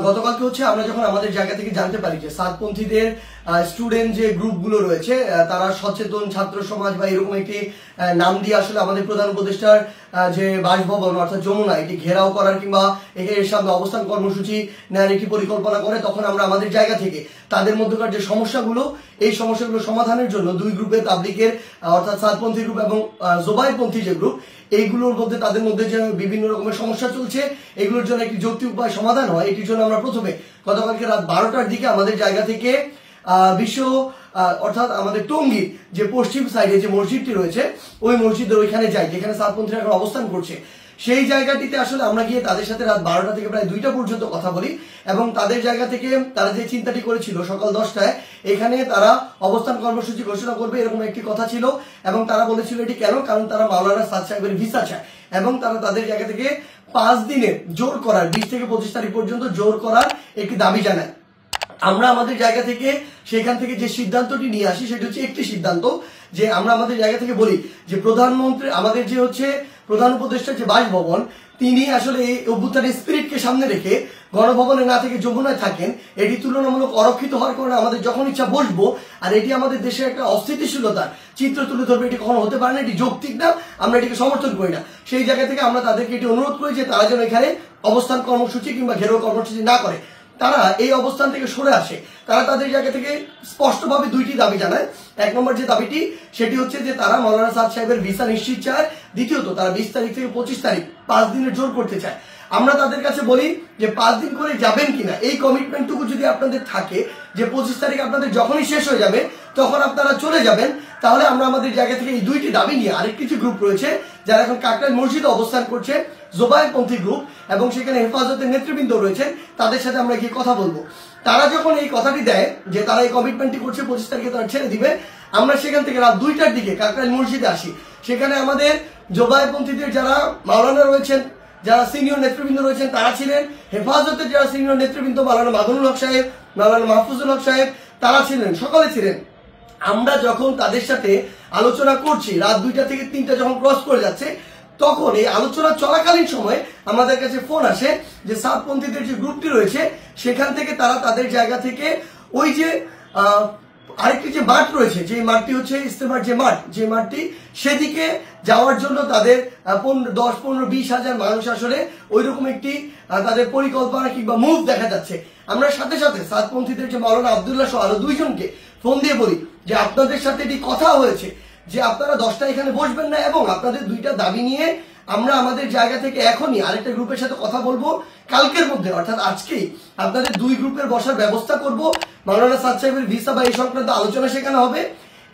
গতকালকে হচ্ছে আমরা যখন আমাদের জায়গা থেকে জানতে পারি যে সাতপন্থীদের স্টুডেন্ট যে গ্রুপগুলো রয়েছে তারা সচেতন ছাত্র সমাজ বা এরকম একটি নাম দিয়ে আসলে আমাদের প্রধান উপদেষ্টার যে বাসভবন অর্থাৎ যমুনা এটি ঘেরাও করার কিংবা এর সামনে অবস্থান কর্মসূচি নেওয়ার একটি পরিকল্পনা করে, তখন আমরা আমাদের জায়গা থেকে তাদের মধ্যকার যে সমস্যাগুলো এই সমস্যাগুলো সমাধানের জন্য দুই গ্রুপের তাবলিগের অর্থাৎ সাতপন্থী গ্রুপ এবং জোবায়েরপন্থী যে গ্রুপ এইগুলোর মধ্যে তাদের মধ্যে যে বিভিন্ন রকমের সমস্যা চলছে এগুলোর জন্য একটি যৌক্তিক উপায় সমাধান হয়, এটির জন্য আমরা প্রথমে গতকালকে রাত 12টার দিকে আমাদের জায়গা থেকে বিশ্ব অর্থাৎ আমাদের টঙ্গীর যে পশ্চিম সাইডে যে মসজিদটি রয়েছে ওই মসজিদের ওইখানে যাই যেখানে সাতপন্থীরা এখন অবস্থান করছে। সেই জায়গাটিতে আসলে আমরা গিয়ে তাদের সাথে রাত 12টা থেকে প্রায় 2টা পর্যন্ত কথা বলি এবং তাদের জায়গা থেকে তারা যে চিন্তাটি করেছিল সকাল 10টায় এখানে তারা অবস্থান কর্মসূচি ঘোষণা করবে এরকম একটি কথা ছিল এবং তারা বলেছিল এটি কেন, কারণ তারা মাওলানা সাদ সাহেবের ভিসা চায় এবং তারা তাদের জায়গা থেকে 5 দিনের জোর করার 20 থেকে 25 তারিখ পর্যন্ত জোর করার একটি দাবি জানায়। আমরা আমাদের জায়গা থেকে সেখান থেকে যে সিদ্ধান্তটি নিয়ে আসি সেটি হচ্ছে একটি সিদ্ধান্ত যে আমরা আমাদের জায়গা থেকে বলি যে প্রধানমন্ত্রী আমাদের যে হচ্ছে প্রধান উপদেষ্টার যে বাসভবন তিনি আসলে এই অভ্যুত্থানের স্পিরিটকে সামনে রেখে গণভবনে না থেকে যমুনায় থাকেন, এটি তুলনামূলক অরক্ষিত হওয়ার কারণে আমাদের যখন ইচ্ছা বসবো আর এটি আমাদের দেশের একটা অস্থিতিশীলতার চিত্র তুলে ধরবে, এটি কখনো হতে পারে না, এটি যৌক্তিক না, আমরা এটিকে সমর্থন করি না। সেই জায়গা থেকে আমরা তাদেরকে এটি অনুরোধ করি যে তারা যেন এখানে অবস্থান কর্মসূচি কিংবা ঘেরাও কর্মসূচি না করে, তারা এই অবস্থান থেকে সরে আসে। তারা তাদের জায়গা থেকে স্পষ্টভাবে দুইটি দাবি জানায়। এক নম্বর যে দাবিটি সেটি হচ্ছে যে তারা মাওলানা সাদ সাহেবের ভিসা নিশ্চিত চায়, দ্বিতীয়ত তারা 20 তারিখ থেকে 25 তারিখ 5 দিনের জোর করতে চায়। আমরা তাদের কাছে বলি যে 5 দিন করে যাবেন কিনা এই কমিটমেন্টটুকু যদি আপনাদের থাকে যে 25 তারিখ আপনাদের যখনই শেষ হয়ে যাবে তখন আপনারা চলে যাবেন, তাহলে আমরা আমাদের জায়গা থেকে এই দুইটি দাবি নিয়ে আরেকটি যে গ্রুপ রয়েছে যারা এখন কাকরাইল মসজিদে অবস্থান করছে জোবায়েরপন্থী গ্রুপ এবং সেখানে হেফাজতের নেতৃবৃন্দ রয়েছেন তাদের সাথে আমরা গিয়ে কথা বলবো। তারা যখন এই কথাটি দেয় যে তারা এই কমিটমেন্টটি করছে 25 তারিখে তারা ছেড়ে দিবে, আমরা সেখান থেকে রাত 2টার দিকে কাকরাইল মসজিদে আসি। সেখানে আমাদের জোবায়েরপন্থীদের যারা মাওলানা রয়েছেন যারা সিনিয়র নেতৃবৃন্দ রয়েছেন তারা ছিলেন, হেফাজতের যারা সিনিয়র নেতৃবৃন্দ মাওলানা মাদুনুল হক সাহেব মাওলানা মাহফুজুল হক সাহেব তারা ছিলেন, সকলে ছিলেন। আমরা যখন তাদের সাথে আলোচনা করছি রাত 2টা থেকে 3টা যখন ক্রস করে যাচ্ছে তখন এই আলোচনা চলাকালীন সময় আমাদের কাছে ফোন আসে যে সাতপন্থীদের যে গ্রুপটি রয়েছে সেখান থেকে তারা তাদের জায়গা থেকে ওই যে আরেকটি যে মাঠ রয়েছে যে মাঠটি হচ্ছে ইস্তেমার যে মাঠ যে মাঠটি সেদিকে যাওয়ার জন্য তাদের 10-15-20 হাজার মানুষ আসলে ওইরকম একটি তাদের পরিকল্পনা কিংবা মুভ দেখা যাচ্ছে। আমরা সাথে সাথে সাতপন্থীদের যে মাওলানা আব্দুল্লাহ সহ আরো 2 জনকে ফোন দিয়ে বলি যে আপনাদের সাথে এটি কথা হয়েছে যে আপনারা 10টা এখানে বসবেন না এবং আপনাদের 2টা দাবি নিয়ে আমরা আমাদের জায়গা থেকে এখনই আরেকটা গ্রুপের সাথে কথা বলবো, কালকের মধ্যে অর্থাৎ আজকেই আপনাদের 2 গ্রুপের বসার ব্যবস্থা করব, মাওলানা সাদ সাহেবের ভিসা বা এই সংক্রান্ত আলোচনা সেখানে হবে।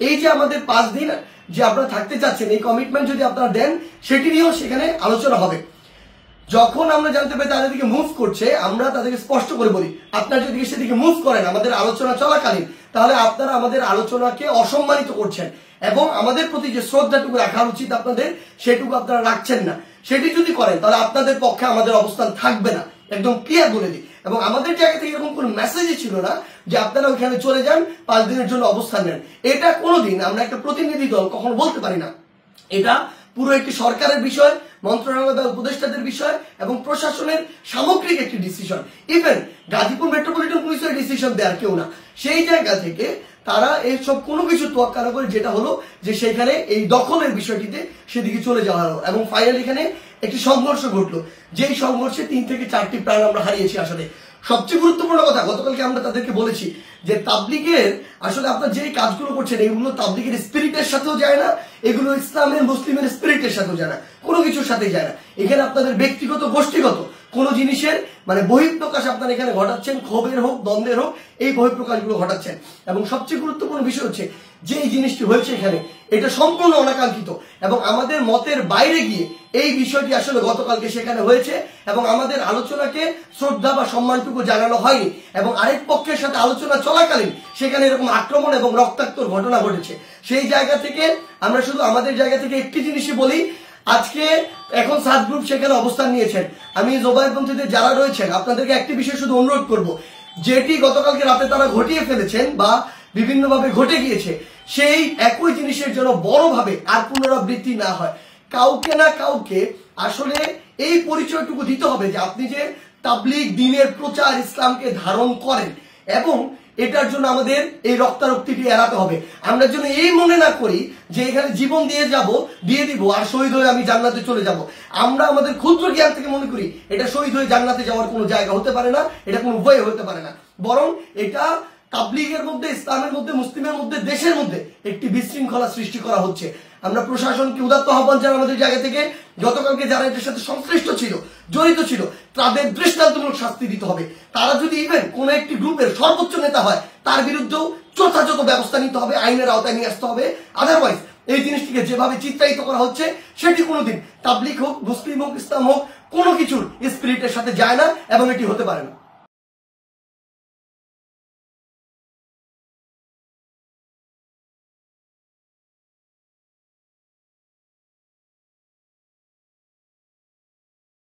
এই যে আমাদের 5 দিন যে আপনারা থাকতে চাচ্ছেন এই কমিটমেন্ট যদি আপনারা দেন সেটি নিয়েও সেখানে আলোচনা হবে। যখন আমরা জানতে পারি তাদের দিকে মুভ করছে আমরা তাদেরকে স্পষ্ট করে বলি আপনারা যদি সেদিকে মুভ করেন আমাদের আলোচনা চলাকালীন তাহলে আপনারা আমাদের আলোচনাকে অসম্মানিত করছেন এবং আমাদের প্রতি যে শ্রদ্ধাটুকু রাখা উচিত আপনাদের সেটুকু আপনারা রাখছেন না। সেটি যদি করেন তাহলে আপনাদের পক্ষে আমাদের অবস্থান থাকবে না, একদম ক্লিয়ার বলে দিই। এবং আমাদের জায়গা থেকে এরকম কোনো মেসেজই ছিল না যে আপনারা ওইখানে চলে যান 5 দিনের জন্য অবস্থান নেন। এটা কোনোদিন আমরা একটা প্রতিনিধি দল কখনো বলতে পারি না। এটা পুরো একটি সরকারের বিষয়, মন্ত্রণালয় বা উপদেষ্টাদের বিষয় এবং প্রশাসনের সামগ্রিক একটি ডিসিশন। ইভেন গাজীপুর মেট্রোপলিটন পুলিশের ডিসিশন দেওয়ার কেউ না। সেই জায়গা থেকে তারা এইসব কোনো কিছু তোয়াক্কা না করে যেটা হলো যে সেখানে এই দখলের বিষয়টিতে সেদিকে চলে যাওয়া হলো এবং ফাইনাল এখানে একটি সংঘর্ষ ঘটলো, যেই সংঘর্ষে 3 থেকে 4টি প্রাণ আমরা হারিয়েছি। আসলে সবচেয়ে গুরুত্বপূর্ণ কথা গতকালকে আমরা তাদেরকে বলেছি যে তাবলিগের আসলে আপনারা যেই কাজগুলো করছেন এগুলো তাবলিগের স্পিরিটের সাথেও যায় না, এগুলো ইসলামের মুসলিমের স্পিরিটের সাথেও যায় না, কোনো কিছুর সাথে যায় না। এখানে আপনাদের ব্যক্তিগত গোষ্ঠীগত কোনো জিনিসের মানে বহিঃপ্রকাশ আপনারা এখানে ঘটাচ্ছেন, ক্ষোভের হোক দ্বন্দ্বের হোক এই বহিঃপ্রকাশগুলো ঘটাচ্ছেন। এবং সবচেয়ে গুরুত্বপূর্ণ বিষয় হচ্ছে যে জিনিসটি হয়েছে এখানে এটা সম্পূর্ণ অনাকাঙ্ক্ষিত এবং আমাদের মতের বাইরে গিয়ে এই বিষয়টি আসলে গতকালকে সেখানে হয়েছে এবং আমাদের আলোচনাকে শ্রদ্ধা বা সম্মানটুকু জানানো হয়নি এবং আরেক পক্ষের সাথে আলোচনা চলাকালীন সেখানে এরকম আক্রমণ এবং রক্তাক্তর ঘটনা ঘটেছে। সেই জায়গা থেকে আমরা শুধু আমাদের জায়গা থেকে একটি জিনিসই বলি, আজকে এখন 7 গ্রুপ সেখানে অবস্থান নিয়েছেন। আমি জোবায়েরপন্থীদের যারা রয়েছেন আপনাদেরকে একটি বিষয় শুধু অনুরোধ করব, যেটি গতকালকে রাতে তারা ঘটিয়ে ফেলেছেন বা বিভিন্নভাবে ঘটে গিয়েছে সেই একই জিনিসের জন্য বড়ভাবে আর পুনরাবৃত্তি না হয়। কাউকে না কাউকে আসলে এই পরিচয়টুকু দিতে হবে যে আপনি যে তাবলীগ দ্বীনের প্রচার ইসলামকে ধারণ করেন, এবং এটার জন্য আমাদের এই রক্তারক্তিটি এড়াতে হবে। আমরা যেন এই মনে না করি যে এখানে জীবন দিয়ে দিব আর শহীদ হয়ে আমি জান্নাতে চলে যাব। আমরা আমাদের ক্ষুদ্র জ্ঞান থেকে মনে করি এটা শহীদ হয়ে জান্নাতে যাওয়ার কোনো জায়গা হতে পারে না, এটা কোনো উপায় হতে পারে না, বরং এটা তাবলীগের মধ্যে, ইসলামের মধ্যে, মুসলিমের মধ্যে, দেশের মধ্যে একটি বিশৃঙ্খলা সৃষ্টি করা হচ্ছে। আমরা প্রশাসনকে উদাত্ত আহ্বান জানাই আমাদের জায়গা থেকে, গতকালকে যারা এটার সাথে সংশ্লিষ্ট ছিল, জড়িত ছিল, তাদের দৃষ্টান্তমূলক শাস্তি দিতে হবে। তারা যদি ইভেন কোন একটি গ্রুপের সর্বোচ্চ নেতা হয়, তার বিরুদ্ধেও যথাযথ ব্যবস্থা নিতে হবে, আইনের আওতায় নিয়ে আসতে হবে। আদারওয়াইজ এই জিনিসটিকে যেভাবে চিত্রায়িত করা হচ্ছে সেটি কোনোদিন তাবলীগ হোক, মুসলিম হোক, ইসলাম হোক, কোনো কিছুর স্পিরিটের সাথে যায় না এবং এটি হতে পারে না।